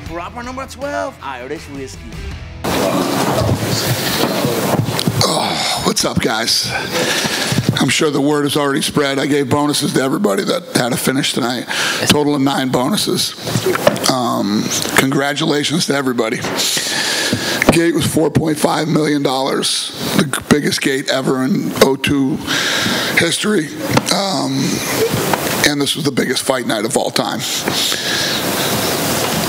proper number 12, Irish whiskey. Oh, what's up, guys? I'm sure the word has already spread. I gave bonuses to everybody that had a finish tonight. Total of 9 bonuses. Congratulations to everybody. Gate was $4.5 million, the biggest gate ever in O2 history. And this was the biggest fight night of all time.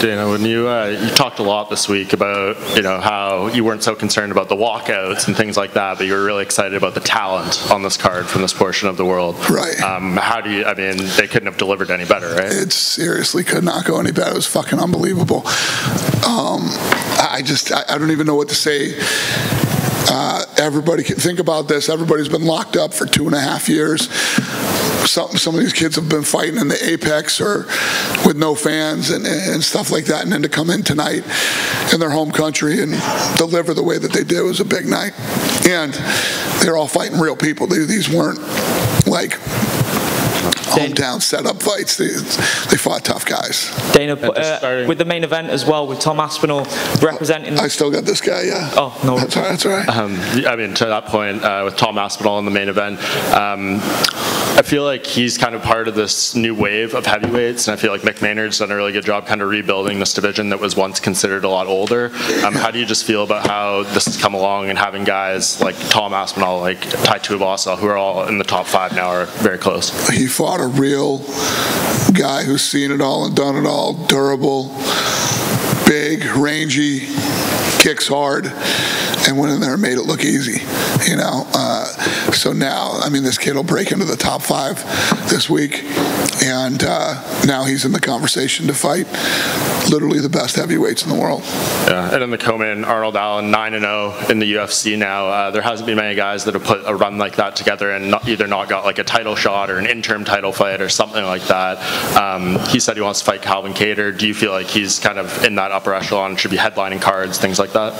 Dana, when you talked a lot this week about how you weren't so concerned about the walkouts and things like that, but you were really excited about the talent on this card from this portion of the world. Right. How do you? I mean, they couldn't have delivered any better, right? It seriously could not go any better. It was fucking unbelievable. I don't even know what to say. Everybody, think about this. Everybody's been locked up for 2.5 years. Some of these kids have been fighting in the Apex or with no fans and stuff like that, and then to come in tonight in their home country and deliver the way that they did was a big night. And they're all fighting real people. These weren't like hometown set-up fights. They fought tough guys. Dana, with the main event as well, with Tom Aspinall representing... I still got this guy, yeah. Oh, no. That's all right. I mean, to that point, with Tom Aspinall in the main event, I feel like he's kind of part of this new wave of heavyweights, and I feel like Mick Maynard's done a really good job kind of rebuilding this division that was once considered a lot older. How do you just feel about how this has come along and having guys like Tom Aspinall, like Tai Tuivasa, who are all in the top 5 now, are very close? He fought a real guy who's seen it all and done it all, durable, big, rangy, kicks hard, and went in there and made it look easy, So now, I mean, this kid will break into the top 5 this week, and now he's in the conversation to fight literally the best heavyweights in the world. Yeah, and in the co-main, Arnold Allen, 9-0 in the UFC now. There hasn't been many guys that have put a run like that together and either not got like a title shot or an interim title fight or something like that. He said he wants to fight Calvin Kattar. Do you feel like he's kind of in that upper echelon, should be headlining cards, things like that?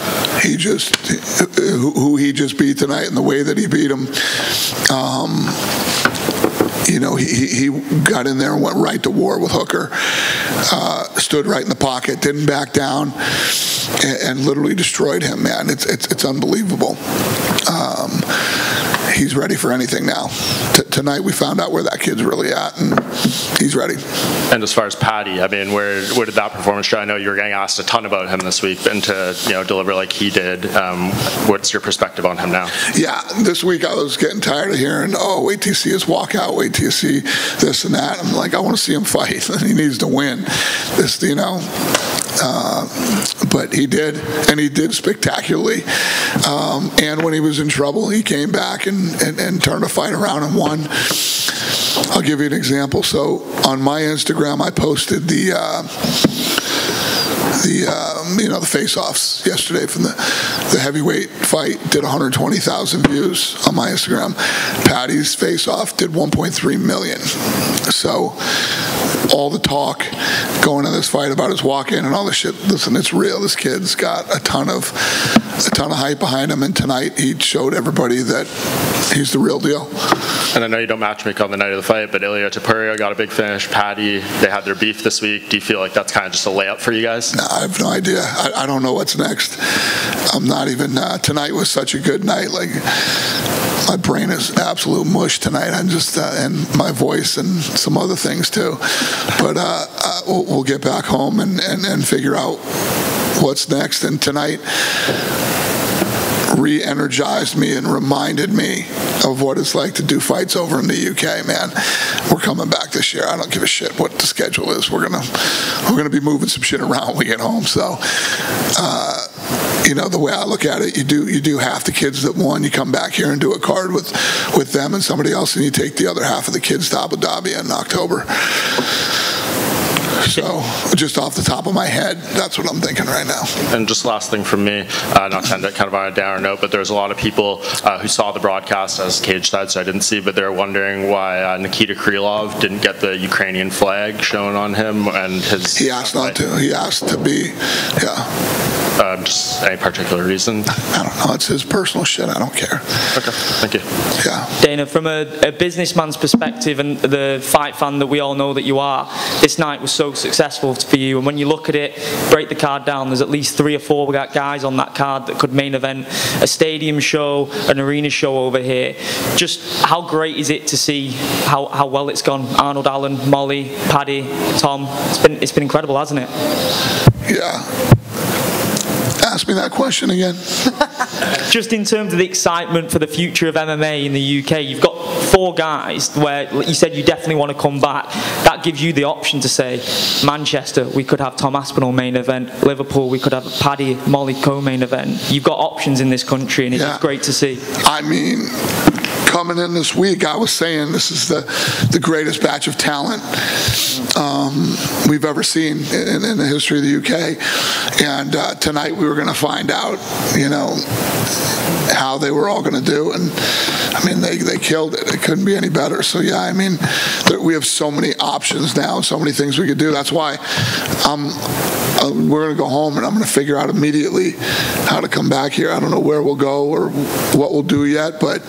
Who he just beat tonight and the way that he beat him, he got in there and went right to war with Hooker, stood right in the pocket, didn't back down, and literally destroyed him, man. It's unbelievable. He's ready for anything now. Tonight we found out where that kid's really at, and he's ready. And as far as Paddy, I mean, where did that performance show? I know you were getting asked a ton about him this week, and to deliver like he did, what's your perspective on him now? Yeah, this week I was getting tired of hearing, oh, wait till you see his walkout, wait till you see this and that. I'm like, I want to see him fight. He needs to win. But he did, and he did spectacularly. And when he was in trouble, he came back and turned the fight around and won. I'll give you an example. So on my Instagram, I posted the face-offs yesterday from the heavyweight fight. Did 120,000 views on my Instagram. Paddy's face-off did 1.3 million. So all the talk going to this fight about his walk-in and all this shit, listen, it's real. This kid's got a ton of hype behind him, and tonight he showed everybody that he's the real deal. And I know you don't matchmake on the night of the fight, but Ilia Topuria got a big finish. Paddy, they had their beef this week. Do you feel like that's kind of just a layup for you guys? No, I have no idea. I don't know what's next. I'm not even, tonight was such a good night. Like, my brain is absolute mush tonight. I'm just, and my voice and some other things too. But we'll get back home and figure out what's next. And tonight re-energized me and reminded me of what it's like to do fights over in the UK, man. We're coming back this year. I don't give a shit what the schedule is. We're gonna be moving some shit around when we get home. So the way I look at it, you do half the kids that won, you come back here and do a card with them and somebody else, and you take the other half of the kids to Abu Dhabi in October. So, just off the top of my head, that's what I'm thinking right now. And just last thing from me, not to end it kind of on a downer note, but there's a lot of people who saw the broadcast as cage side, so I didn't see, but they're wondering why Nikita Krylov didn't get the Ukrainian flag shown on him and his... He asked not to. He asked to be, yeah. Just any particular reason? I don't know. It's his personal shit. I don't care. Okay, thank you. Yeah. Dana, from a businessman's perspective and the fight fan that we all know that you are, this night was so so successful for you, and when you look at it, break the card down, there's at least 3 or 4 guys on that card that could main event a stadium show, an arena show over here. Just how great is it to see how well it's gone? Arnold Allen, Molly, Paddy, Tom, it's been incredible, hasn't it? Yeah. Ask me that question again. Just in terms of the excitement for the future of MMA in the UK, you've got 4 guys where you said you definitely want to come back. That gives you the option to say, Manchester, we could have Tom Aspinall main event. Liverpool, we could have Paddy, Molly co-main event. You've got options in this country, and it's just great to see. I mean, coming in this week, I was saying this is the greatest batch of talent we've ever seen in the history of the UK. And tonight we were going to find out, you know, how they were all going to do. And I mean, they killed it. It couldn't be any better. So yeah, I mean, we have so many options now, so many things we could do. That's why we're going to go home and I'm going to figure out immediately how to come back here. I don't know where we'll go or what we'll do yet, but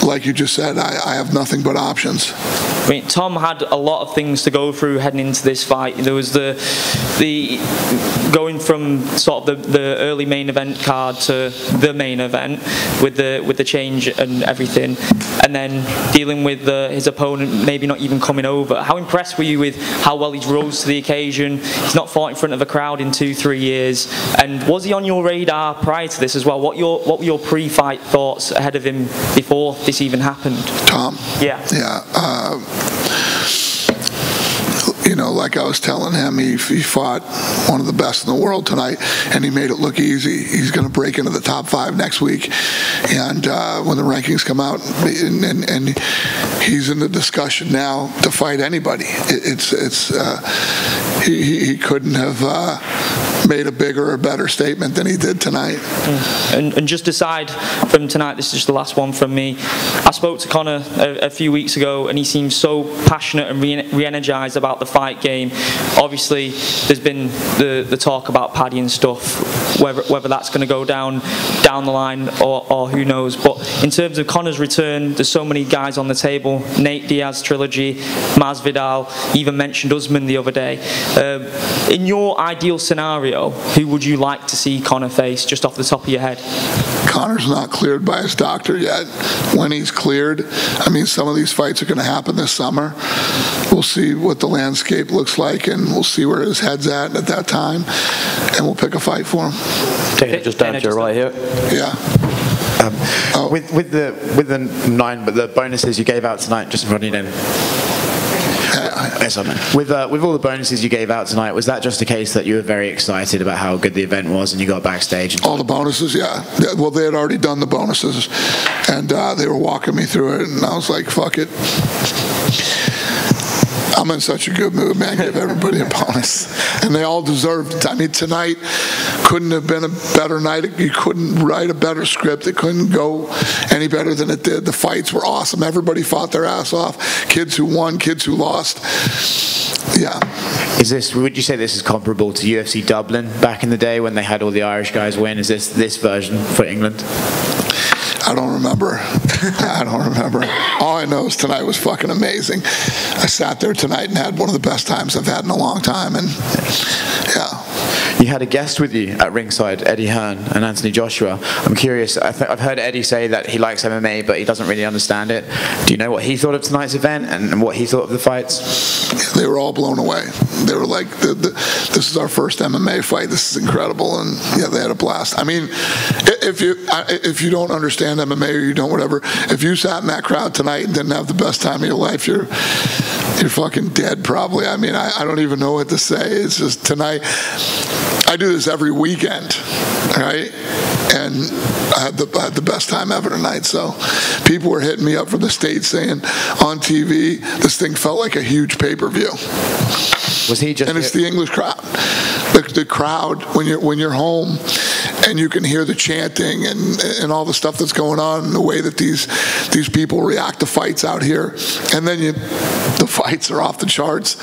like you just said, I have nothing but options. I mean, Tom had a lot of things to go through heading into this fight. There was the going from sort of the early main event card to the main event with the change and everything, and then dealing with his opponent maybe not even coming over. How impressed were you with how well he's rose to the occasion? He's not fought in front of a crowd in 2-3 years, and was he on your radar prior to this as well? What were your pre-fight thoughts ahead of him before this even happened? Tom? Yeah. You know, like I was telling him, he fought one of the best in the world tonight, and he made it look easy. He's going to break into the top 5 next week, and when the rankings come out, and he's in the discussion now to fight anybody. He couldn't have made a bigger or better statement than he did tonight. And just aside from tonight, this is just the last one from me. I spoke to Conor a few weeks ago, and he seems so passionate and re-energized about the fight game. Obviously, there's been the talk about Paddy and stuff, whether that's going to go down the line or who knows. But in terms of Conor's return, there's so many guys on the table. Nate Diaz trilogy, Masvidal, even mentioned Usman the other day. In your ideal scenario, who would you like to see Conor face, just off the top of your head? Conor's not cleared by his doctor yet. When he's cleared, I mean, some of these fights are going to happen this summer. We'll see what the landscape looks like, and we'll see where his head's at that time, and we'll pick a fight for him. Take it just down to your right here. Yeah. With the bonuses you gave out tonight, just in front of you, David. With all the bonuses you gave out tonight, was that just a case that you were very excited about how good the event was and you got backstage? All the bonuses, yeah. Well, they had already done the bonuses, and they were walking me through it, and I was like, fuck it. I'm in such a good mood, man. Give everybody a bonus. And they all deserved it. I mean, tonight couldn't have been a better night. You couldn't write a better script. It couldn't go any better than it did. The fights were awesome. Everybody fought their ass off. Kids who won, kids who lost. Yeah. Would you say this is comparable to UFC Dublin back in the day when they had all the Irish guys win? Is this version for England? I don't remember. All I know is tonight was fucking amazing. I sat there tonight and had one of the best times I've had in a long time, and yeah. You had a guest with you at ringside, Eddie Hearn and Anthony Joshua. I'm curious, I've heard Eddie say that he likes MMA, but he doesn't really understand it. Do you know what he thought of tonight's event and what he thought of the fights? Yeah, they were all blown away. They were like, this is our first MMA fight. This is incredible. And yeah, they had a blast. I mean, if you don't understand MMA or you don't whatever, if you sat in that crowd tonight and didn't have the best time of your life, you're fucking dead probably. I mean, I don't even know what to say. It's just tonight. I do this every weekend, right? And I had the best time ever tonight. So people were hitting me up from the States saying on TV, this thing felt like a huge pay-per-view. Was he just? And it's the English crowd. The crowd when you're home and you can hear the chanting and all the stuff that's going on and the way that these people react to fights out here, and then the fights are off the charts.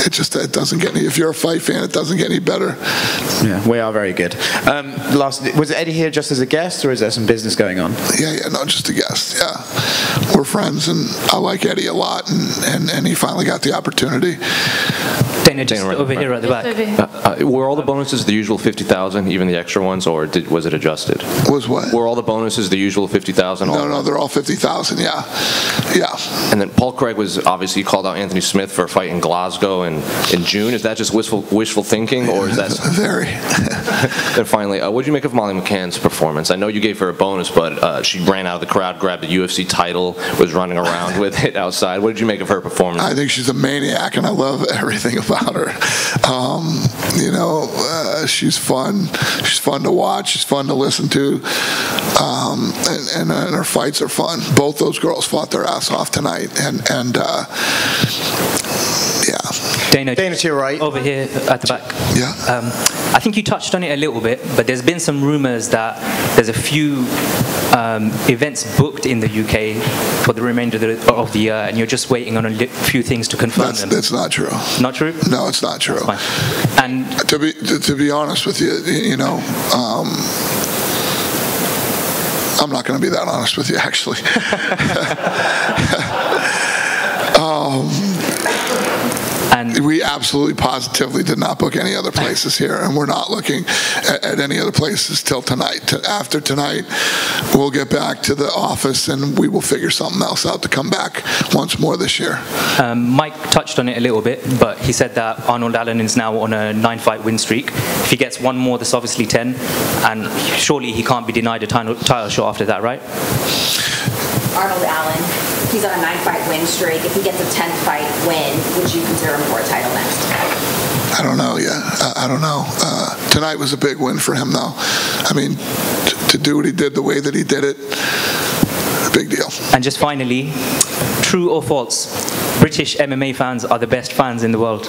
It doesn't get any. If you're a fight fan, it doesn't get any better. Yeah, we are very good. Was Eddie here just as a guest, or is there some business going on? Yeah, no, just a guest. Yeah, we're friends, and I like Eddie a lot, and he finally got the opportunity Dana, just over here at the back. Were all the bonuses the usual 50,000, even the extra ones, or was it adjusted? Was what? Were all the bonuses the usual 50,000? No, they're all 50,000. Yeah. And then Paul Craig was obviously called out Anthony Smith for a fight in Glasgow in June. Is that just wishful thinking, or is that very? And finally, what did you make of Molly McCann's performance? I know you gave her a bonus, but she ran out of the crowd, grabbed the UFC title, was running around with it outside. What did you make of her performance? I think she's a maniac, and I love everything about her. She's fun. She's fun to watch. She's fun to listen to. And her fights are fun. Both those girls fought their ass off tonight, and yeah. Dana, to your right. Over here at the back. Yeah. I think you touched on it a little bit, but there's been some rumors that there's a few events booked in the UK for the remainder of the year, and you're just waiting on a few things to confirm them. That's not true. Not true? No, it's not true. That's fine. And to be honest with you, I'm not going to be that honest with you, actually. And we absolutely positively did not book any other places here, and we're not looking at any other places till tonight. After tonight, we'll get back to the office and we will figure something else out to come back once more this year. Mike touched on it a little bit, but he said that Arnold Allen is now on a 9-fight win streak. If he gets one more, that's obviously 10, and surely he can't be denied a title shot after that, right? Arnold Allen, he's on a 9-fight win streak. If he gets a 10-fight win, would you consider him for a title next? I don't know yet. I don't know. Tonight was a big win for him, though. I mean, to do what he did the way that he did it, big deal. And just finally, true or false, British MMA fans are the best fans in the world?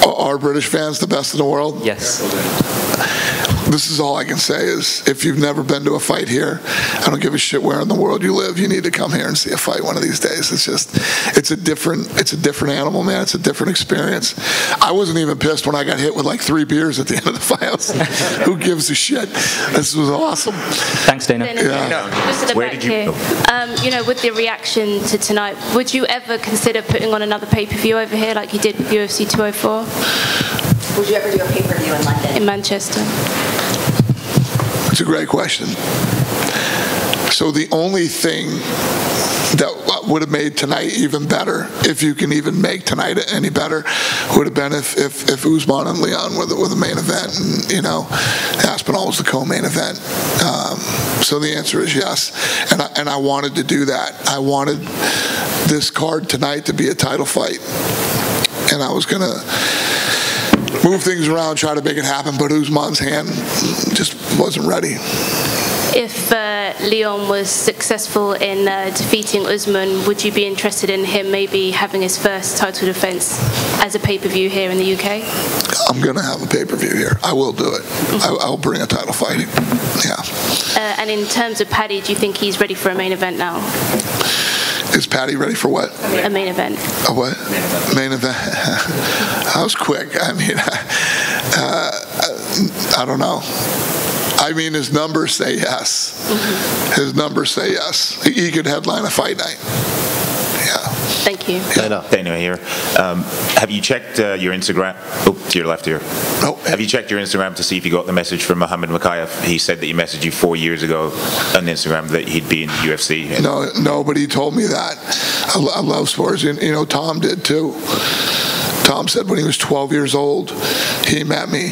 Are British fans the best in the world? Yes. This is all I can say is, if you've never been to a fight here, I don't give a shit where in the world you live, you need to come here and see a fight one of these days. It's a different animal, man. It's a different experience. I wasn't even pissed when I got hit with like 3 beers at the end of the fight. I was like, who gives a shit? This was awesome. Thanks, Dana. Just at the back here. With the reaction to tonight, would you ever consider putting on another pay-per-view over here like you did with UFC 204? Would you ever do a pay-per-view in London? In Manchester. It's a great question. So the only thing that would have made tonight even better, if you can even make tonight any better, would have been if Usman and Leon were the main event, and Aspinall was the co-main event. So the answer is yes, and I wanted to do that. I wanted this card tonight to be a title fight, and I was gonna move things around, try to make it happen, but Usman's hand just wasn't ready. If Leon was successful in defeating Usman, would you be interested in him maybe having his first title defense as a pay-per-view here in the UK? I'm going to have a pay-per-view here. I will do it. I'll bring a title fight. Yeah. And in terms of Paddy, do you think he's ready for a main event now? Is Paddy ready for what? A main event. A what? Main event. That was quick. I mean, I don't know. I mean, his numbers say yes. Mm-hmm. His numbers say yes. He could headline a fight night. Yeah. Thank you. Yeah. Dana here. Have you checked your Instagram? Oh, to your left here. No. Have you checked your Instagram to see if you got the message from Muhammad Makayev? He said that he messaged you 4 years ago on Instagram that he'd be in UFC. No, nobody told me that. I love sports. Tom did too. Tom said when he was 12 years old, he met me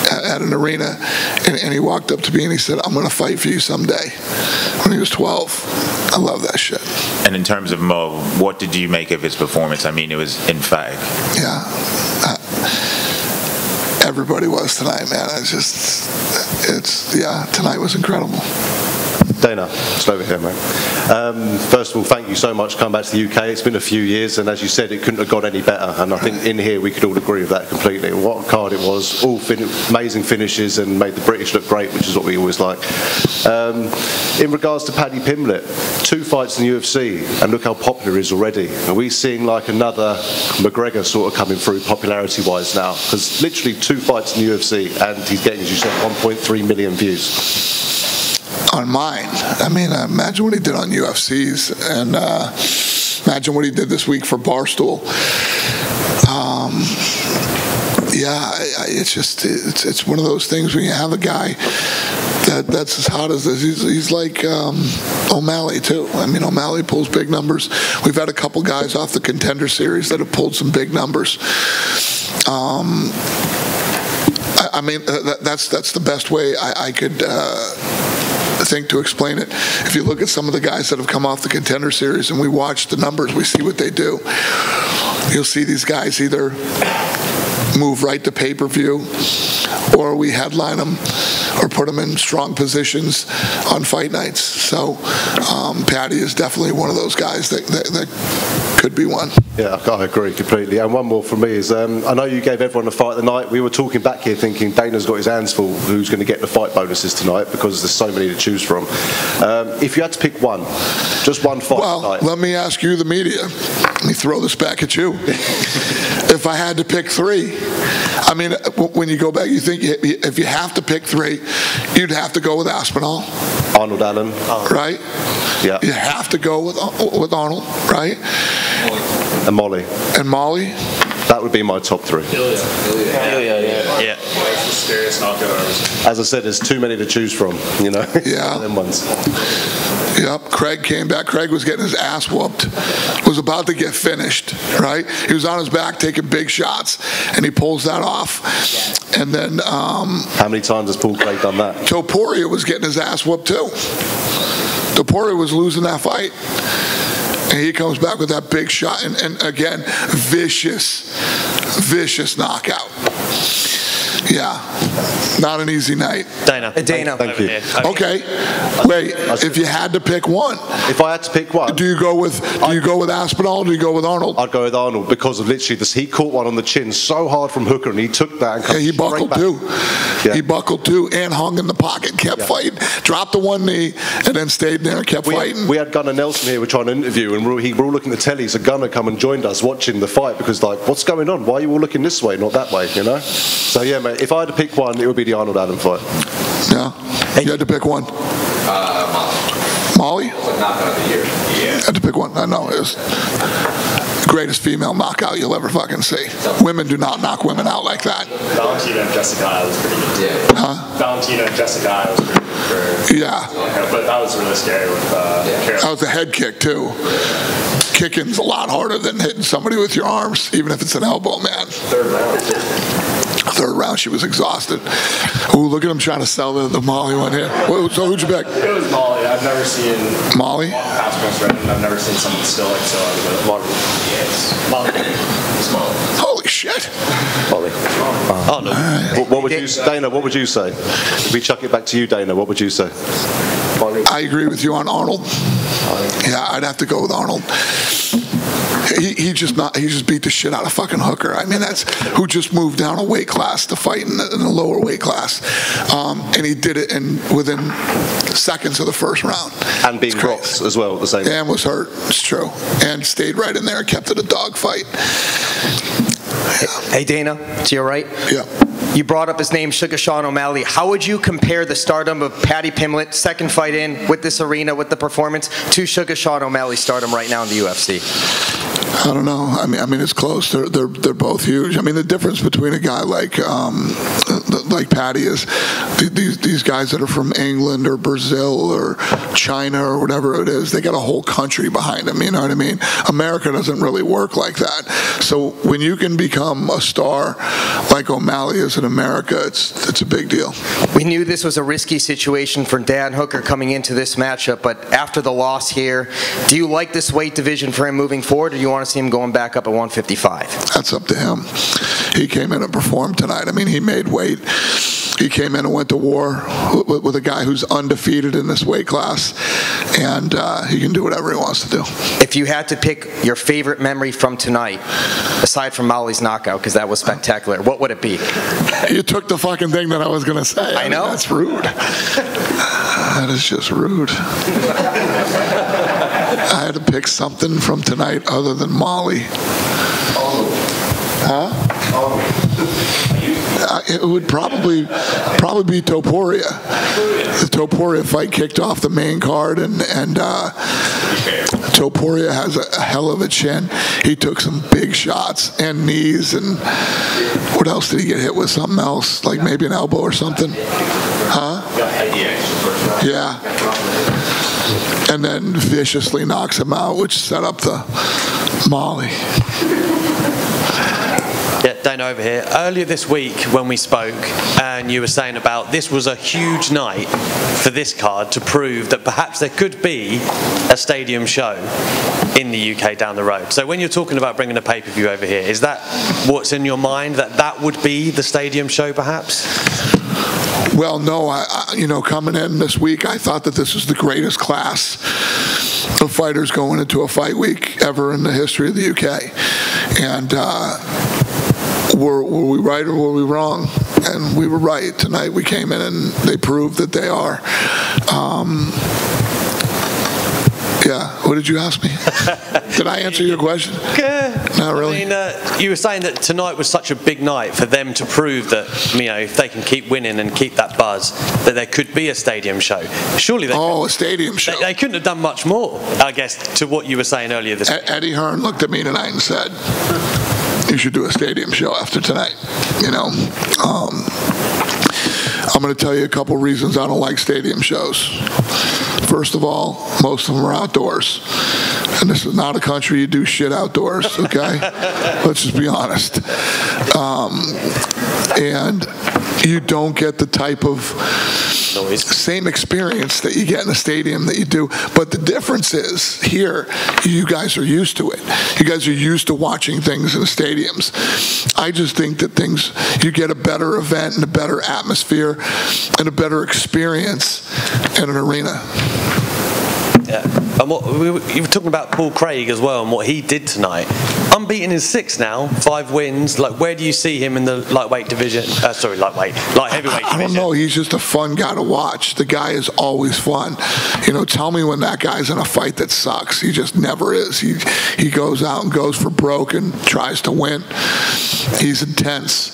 at an arena, and he walked up to me and he said, "I'm going to fight for you someday." When he was 12. I love that shit. And in terms of Mo, what did you make of his performance? I mean, it was emphatic. Yeah. Everybody was tonight, man. Tonight was incredible. Dana, just over here, mate. First of all, thank you so much for coming back to the UK. It's been a few years, and as you said, it couldn't have got any better. And I think in here we could all agree with that completely. What a card it was. All amazing finishes and made the British look great, which is what we always like. In regards to Paddy Pimblett, 2 fights in the UFC, and look how popular he is already. Are we seeing like another McGregor sort of coming through popularity-wise now? Because literally 2 fights in the UFC, and he's getting, as you said, 1.3 million views. On mine. I mean, imagine what he did on UFC's, and imagine what he did this week for Barstool. Yeah, it's one of those things when you have a guy that's as hot as this. He's like O'Malley too. I mean, O'Malley pulls big numbers. We've had a couple guys off the Contender Series that have pulled some big numbers. I mean, that's the best way I could think to explain it. If you look at some of the guys that have come off the Contender Series and we watch the numbers, we see what they do. You'll see these guys either move right to pay-per-view, or we headline them or put them in strong positions on fight nights. So Paddy is definitely one of those guys that could be one. Yeah, I agree completely. And one more from me is, I know you gave everyone a fight tonight. We were talking back here thinking Dana's got his hands full who's going to get the fight bonuses tonight because there's so many to choose from. If you had to pick one, just one fight tonight. Let me ask you, the media. Let me throw this back at you. If I had to pick three, I mean, when you go back, you think if you have to pick three, you'd have to go with Aspinall. Arnold Allen. Right? Yeah. You have to go with Arnold, right? And Molly. And Molly? That would be my top three. Yeah. As I said, there's too many to choose from, you know? Yeah. Them ones. Yep, Craig came back. Craig was getting his ass whooped, was about to get finished, right? He was on his back taking big shots, and he pulls that off. And then... how many times has Paul Craig done that? Topuria was getting his ass whooped, too. Topuria was losing that fight. And he comes back with that big shot, and again, vicious knockout. Yeah, not an easy night. Dana. Thank you. Okay, wait. If you had to pick one, if I had to pick one, do you go with Aspinall or do you go with Arnold? I'd go with Arnold because of literally this. He caught one on the chin so hard from Hooker, and he took that. And he buckled too. Yeah. He buckled too and hung in the pocket, kept fighting, dropped the one knee, and then stayed there and kept fighting. We had Gunnar Nelson here. We're trying to interview, and we're all looking at the telly. So Gunnar come and joined us watching the fight because like, what's going on? Why are you all looking this way, not that way? You know. So yeah, mate. If I had to pick one, it would be the Arnold Allen fight. Yeah. You had to pick one. Molly? Knockout of the year. Yeah. Had to pick one. I know it was the greatest female knockout you'll ever fucking see. Women do not knock women out like that. Valentina and Jessica was pretty good. Yeah. Huh? Valentina and Jessica was pretty good. Yeah. But that was really scary with Karen. That was a head kick too. Kicking's a lot harder than hitting somebody with your arms, even if it's an elbow, man. Third round, she was exhausted. Ooh, look at him trying to sell the Molly one here. So who'd you pick? It was Molly. I've never seen Molly. I've never seen someone still like so out of it. Molly. Yes. Molly. Holy shit. Molly. Oh no. Right. What would you, Dana? What would you say? If we chuck it back to you, Dana, what would you say? I agree with you on Arnold. Yeah, I'd have to go with Arnold. He just beat the shit out of fucking Hooker. I mean, that's who just moved down a weight class to fight in a lower weight class, and he did it within seconds of the first round. And being dropped as well at the same time. And was hurt. It's true. And stayed right in there, kept it a dogfight. Hey Dana, to your right. Yeah. You brought up his name, Sugar Sean O'Malley. How would you compare the stardom of Paddy Pimblett, second fight in, with this arena, with the performance, to Sugar Sean O'Malley's stardom right now in the UFC? I don't know. I mean, it's close. They're both huge. I mean, the difference between a guy like Paddy is these guys that are from England or Brazil or China or whatever it is. They got a whole country behind them. You know what I mean? America doesn't really work like that. So when you can become a star like O'Malley is in America, it's a big deal. We knew this was a risky situation for Dan Hooker coming into this matchup, but after the loss here, do you like this weight division for him moving forward, or do you want to see him going back up at 155? That's up to him. He came in and performed tonight. I mean, he made weight. He came in and went to war with a guy who's undefeated in this weight class, and he can do whatever he wants to do. If you had to pick your favorite memory from tonight, aside from Molly's knockout, because that was spectacular, what would it be? You took the fucking thing that I was going to say. I know. Mean, that's rude. That is just rude. I had to pick something from tonight other than Molly. Huh? It would probably be Topuria. The Topuria fight kicked off the main card, and Topuria has a hell of a chin. He took some big shots and knees, and what else did he get hit with? Something else, like maybe an elbow or something? Huh? Yeah. And then viciously knocks him out, which set up the Molly. Yeah, Dana over here. Earlier this week when we spoke, and you were saying about this was a huge night for this card to prove that perhaps there could be a stadium show in the UK down the road. So when you're talking about bringing a pay-per-view over here, is that what's in your mind, that that would be the stadium show perhaps? Well, no, coming in this week, I thought that this was the greatest class of fighters going into a fight week ever in the history of the UK. And were we right or were we wrong? And we were right. Tonight we came in and they proved that they are. Yeah, what did you ask me? Did I answer your question? Not really. I mean, you were saying that tonight was such a big night for them to prove that, if they can keep winning and keep that buzz, that there could be a stadium show. Surely a stadium show. They couldn't have done much more, I guess, to what you were saying earlier this week. Eddie Hearn looked at me tonight and said, you should do a stadium show after tonight. I'm going to tell you a couple reasons I don't like stadium shows. First of all, most of them are outdoors. And this is not a country you do shit outdoors, okay? Let's just be honest. And you don't get the type of same experience that you get in a stadium that you do. But the difference is, here, you guys are used to it. You guys are used to watching things in the stadiums. I just think that you get a better event and a better atmosphere and a better experience in an arena. Yeah. And you were talking about Paul Craig as well and what he did tonight. Unbeaten in 6 now, 5 wins. Like, where do you see him in the lightweight division? Light heavyweight division. I don't know. He's just a fun guy to watch. The guy is always fun. Tell me when that guy's in a fight that sucks. He just never is. He goes out and goes for broke and tries to win. He's intense.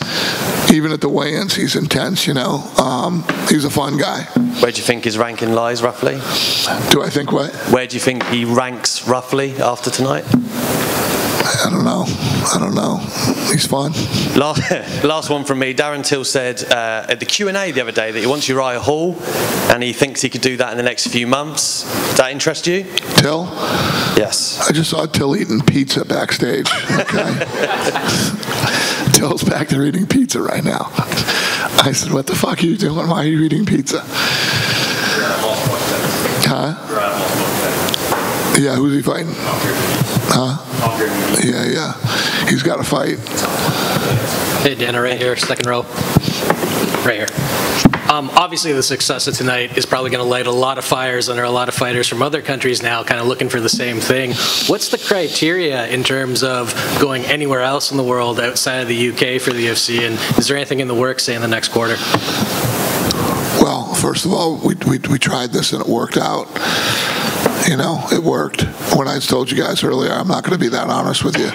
Even at the weigh-ins, he's intense. He's a fun guy. Where do you think his ranking lies, roughly? Do I think what? Where do you think he ranks, roughly, after tonight? I don't know. He's fun. Last one from me. Darren Till said at the Q&A the other day that he wants Uriah Hall, and he thinks he could do that in the next few months. Does that interest you? Till? Yes. I just saw Till eating pizza backstage. Okay. Till's back there eating pizza right now. I said, what the fuck are you doing? Why are you eating pizza? Huh? Yeah, who's he fighting? Huh? Yeah. He's got to fight. Hey, Dana, right here, second row. Right here. Obviously, the success of tonight is probably going to light a lot of fires under a lot of fighters from other countries now kind of looking for the same thing. What's the criteria in terms of going anywhere else in the world outside of the UK for the UFC, and is there anything in the works, say, in the next quarter? Well, first of all, we tried this and it worked out. It worked. When I told you guys earlier, I'm not going to be that honest with you.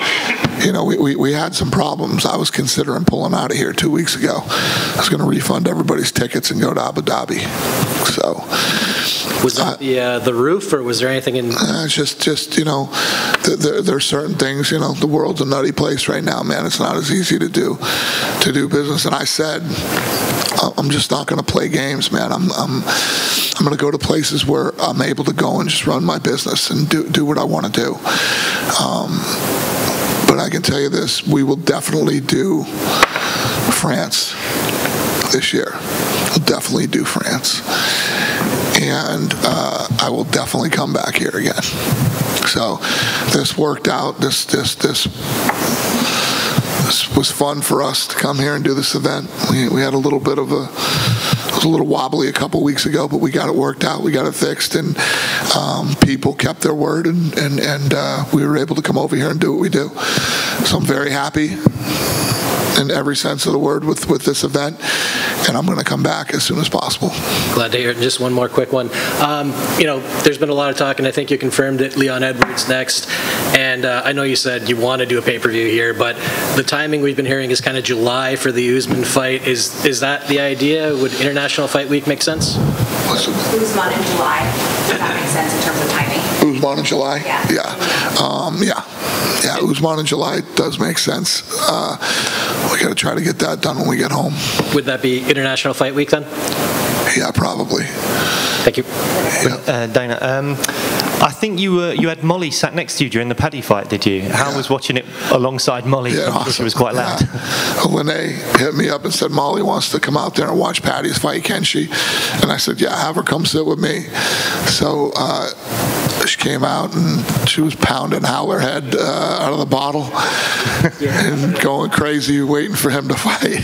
We had some problems. I was considering pulling out of here 2 weeks ago. I was going to refund everybody's tickets and go to Abu Dhabi. So, was that the roof, or was there anything in? It's just there's certain things. The world's a nutty place right now, man. It's not as easy to do business. And I said, I'm just not going to play games, man. I'm going to go to places where I'm able to go and just run my business and do what I want to do. But I can tell you this, we will definitely do France this year. We'll definitely do France. And I will definitely come back here again. So this worked out. This was fun for us to come here and do this event. We had a little bit of it was a little wobbly a couple weeks ago, but we got it worked out. We got it fixed, and people kept their word, and we were able to come over here and do what we do. So I'm very happy in every sense of the word with this event, and I'm going to come back as soon as possible. Glad to hear it. And just one more quick one. There's been a lot of talk, and I think you confirmed it, Leon Edwards next. And I know you said you want to do a pay-per-view here, but the timing we've been hearing is kind of July for the Usman fight. Is that the idea? Would International Fight Week make sense? Usman in July. Does that make sense in terms of timing? Usman in July? Yeah. Usman in July does make sense. We got to try to get that done when we get home. Would that be International Fight Week then? Yeah, probably. Thank you. Dana, I think you had Molly sat next to you during the Paddy fight, did you? How was watching it alongside Molly? Yeah, Awesome. She was quite loud. When they hit me up and said Molly wants to come out there and watch Paddy's fight, can she? And I said, yeah, have her come sit with me. So she came out and she was pounding Howler head out of the bottle and going crazy waiting for him to fight.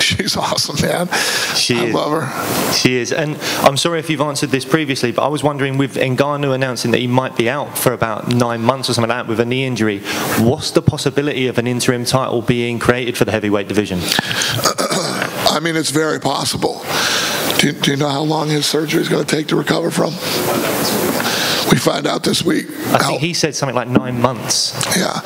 She's awesome, man. I love her. She is. And I'm sorry if you've answered this previously, but I was wondering, with Ngannou announcing that he might be out for about 9 months or something like that with a knee injury, what's the possibility of an interim title being created for the heavyweight division? I mean, it's very possible. Do you know how long his surgery is going to take to recover from? We find out this week. I think he said something like 9 months. Yeah.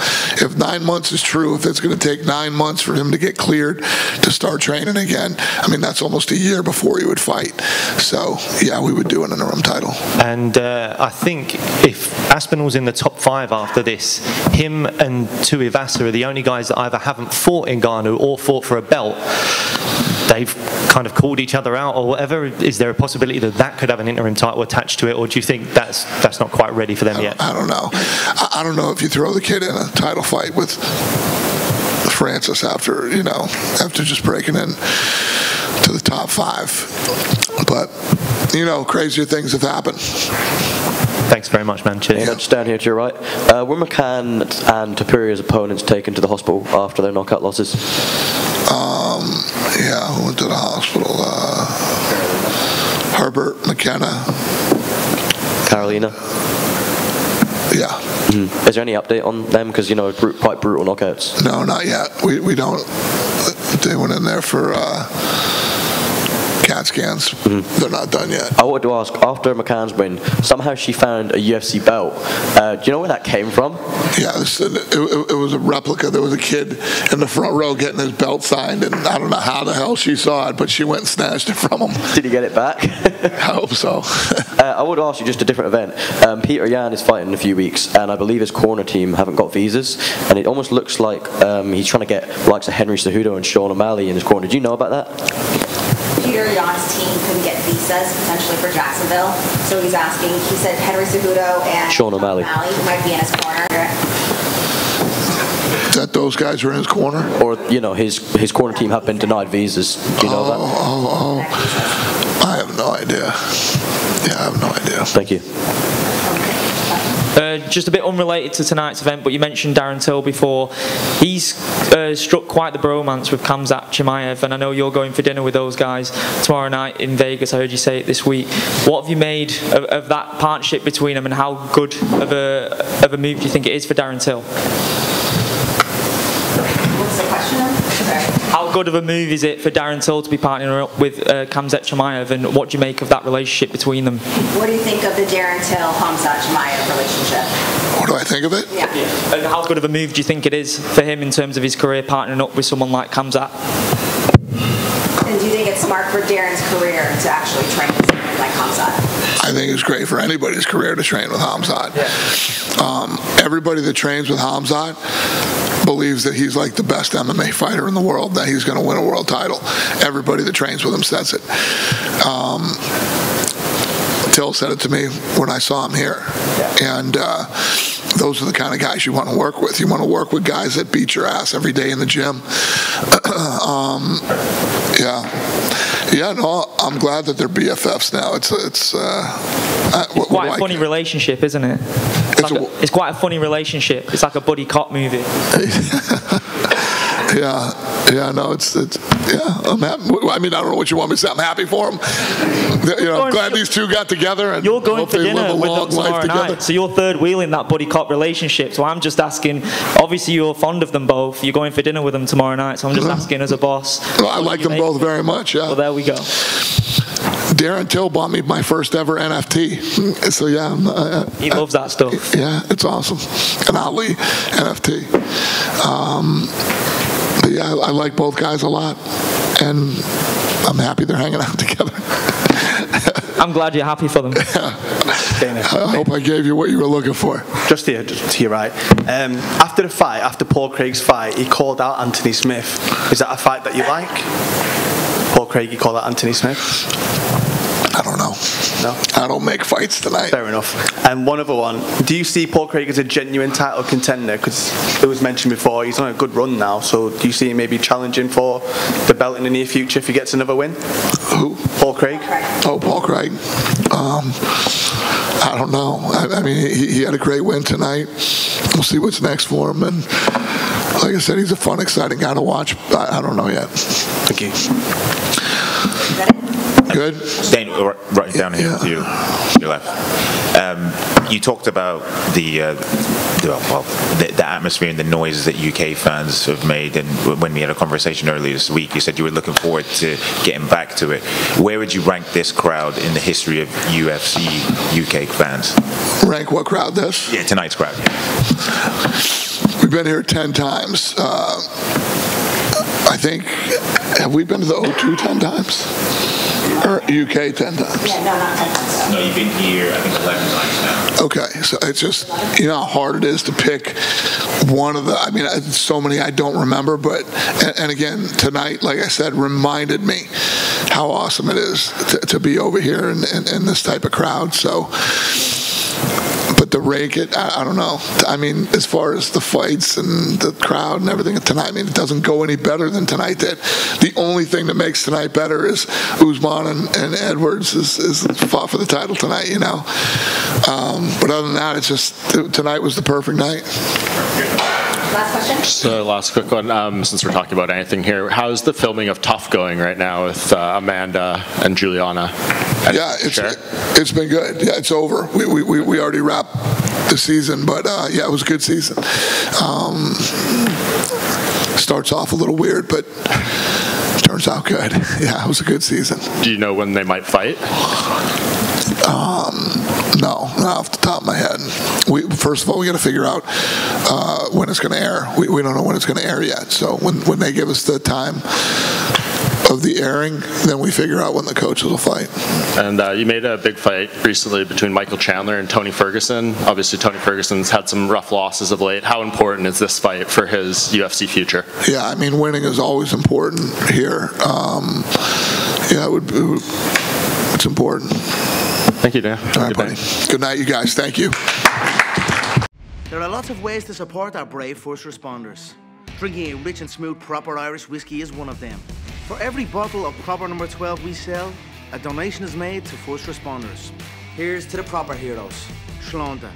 If 9 months is true, if it's going to take 9 months for him to get cleared to start training again, I mean, that's almost a year before he would fight. So, yeah, we would do an interim title. And I think if Aspinall's in the top 5 after this, him and Tuivasa are the only guys that either haven't fought Ngannou or fought for a belt. They've kind of called each other out or whatever. Is there a possibility that that could have an interim title attached to it, or do you think that's not quite ready for them yet? I don't know. I don't know if you throw the kid in a title fight with Francis after just breaking in to the top 5. But, crazier things have happened. Thanks very much, man. Cheers. Just down here to your right. Were McCann and Tapiria's opponents taken to the hospital after their knockout losses? Yeah, who went to the hospital? Herbert, McKenna. Carolina? Yeah. Mm-hmm. Is there any update on them? Because, quite brutal knockouts. No, not yet. We don't. They went in there for CAT scans. Mm-hmm. They're not done yet. I wanted to ask, after McCann's win, somehow she found a UFC belt. Do you know where that came from? Yeah, it was a replica. There was a kid in the front row getting his belt signed, and I don't know how the hell she saw it, but she went and snatched it from him. Did he get it back? I hope so. I would ask you just a different event. Peter Yan is fighting in a few weeks, and I believe his corner team haven't got visas, and it almost looks like he's trying to get the likes of Henry Cejudo and Sean O'Malley in his corner. Do you know about that? Peter Yan's team couldn't get visas potentially for Jacksonville, so he's asking. He said Henry Cejudo and Sean O'Malley might be in his corner. Is that those guys are in his corner? Or his corner team have been denied visas. Do you know that? I have no idea. Yeah, I have no idea. Thank you. Just a bit unrelated to tonight's event, but you mentioned Darren Till before. He's struck quite the bromance with Khamzat Chimaev, and I know you're going for dinner with those guys tomorrow night in Vegas. I heard you say it this week. What have you made of that partnership between them, and how good of a move do you think it is for Darren Till? What's the question? How good of a move is it for Darren Till to be partnering up with Khamzat Chimaev, and what do you make of that relationship between them? What do you think of the Darren Till-Khamzat Chimaev relationship? What do I think of it? Yeah. And how good of a move do you think it is for him in terms of his career partnering up with someone like Khamzat? And do you think it's smart for Darren's career to actually train with someone like Khamzat? I think it's great for anybody's career to train with Khamzat. Yeah. Everybody that trains with Khamzat believes that he's like the best MMA fighter in the world, that he's going to win a world title. Everybody that trains with him says it. Till said it to me when I saw him here. Yeah. And those are the kind of guys you want to work with. You want to work with guys that beat your ass every day in the gym. No, I'm glad that they're BFFs now. It's quite a funny relationship, isn't it? It's quite a funny relationship. It's like a buddy cop movie. I'm happy. I mean, I don't know what you want me to say. I'm happy for them. I'm glad these two got together. And you're going for dinner with them tomorrow together. night, so you're third wheeling that buddy cop relationship. So I'm just asking. Obviously, you're fond of them both. You're going for dinner with them tomorrow night. So I'm just asking as a boss. Well, I like them both very much. Yeah. Well, there we go. Darren Till bought me my first ever NFT. So yeah, he loves that stuff. Yeah, it's awesome. An Ali NFT. But yeah, I like both guys a lot, and I'm happy they're hanging out together. I'm glad you're happy for them. I hope I gave you what you were looking for. Just to your right. After the fight, after Paul Craig's fight, he called out Anthony Smith. Is that a fight that you like? Paul Craig, you call out Anthony Smith? I don't know. No? I don't make fights tonight. Fair enough. And one other one. Do you see Paul Craig as a genuine title contender? Because it was mentioned before, he's on a good run now. So do you see him maybe challenging for the belt in the near future if he gets another win? Who? Paul Craig. Oh, Paul Craig. I don't know. I mean, he had a great win tonight. We'll see what's next for him. And like I said, he's a fun, exciting guy to watch. I don't know yet. Thank you. Good. Daniel, right down here to your left. You talked about the atmosphere and the noises that UK fans have made, and when we had a conversation earlier this week, you said you were looking forward to getting back to it. Where would you rank this crowd in the history of UFC UK fans? Rank what crowd this? Yeah, tonight's crowd. Yeah. We've been here 10 times. I think, have we been to the O2 10 times? Or UK 10 times? Yeah, no, not 10 times. No, you've been here, I think, 11 times now. Okay, so it's just, you know how hard it is to pick one of the, I mean, so many I don't remember, but, and again, tonight, like I said, reminded me how awesome it is to be over here in this type of crowd, so. But to rank it, I don't know. I mean, as far as the fights and the crowd and everything tonight, I mean, it doesn't go any better than tonight did. The only thing that makes tonight better is Usman and Edwards is fought for the title tonight, you know. But other than that, it's just, tonight was the perfect night. Last question? Just a last quick one, since we're talking about anything here. How's the filming of Tough going right now with Amanda and Juliana? Yeah, it's been good. Yeah, it's over. We already wrapped the season, but yeah, it was a good season. Starts off a little weird, but turns out good. Yeah, it was a good season. Do you know when they might fight? No, not off the top of my head. First of all, we got to figure out when it's going to air. We don't know when it's going to air yet. So when they give us the time of the airing, then we figure out when the coaches will fight. And you made a big fight recently between Michael Chandler and Tony Ferguson. Obviously, Tony Ferguson's had some rough losses of late. How important is this fight for his UFC future? Yeah, I mean, winning is always important here. Yeah, it's important. Thank you, Dan. All right, buddy. Good night, you guys. Thank you. There are lots of ways to support our brave first responders. Drinking a rich and smooth proper Irish whiskey is one of them. For every bottle of proper number 12 we sell, a donation is made to first responders. Here's to the proper heroes. Shlonda.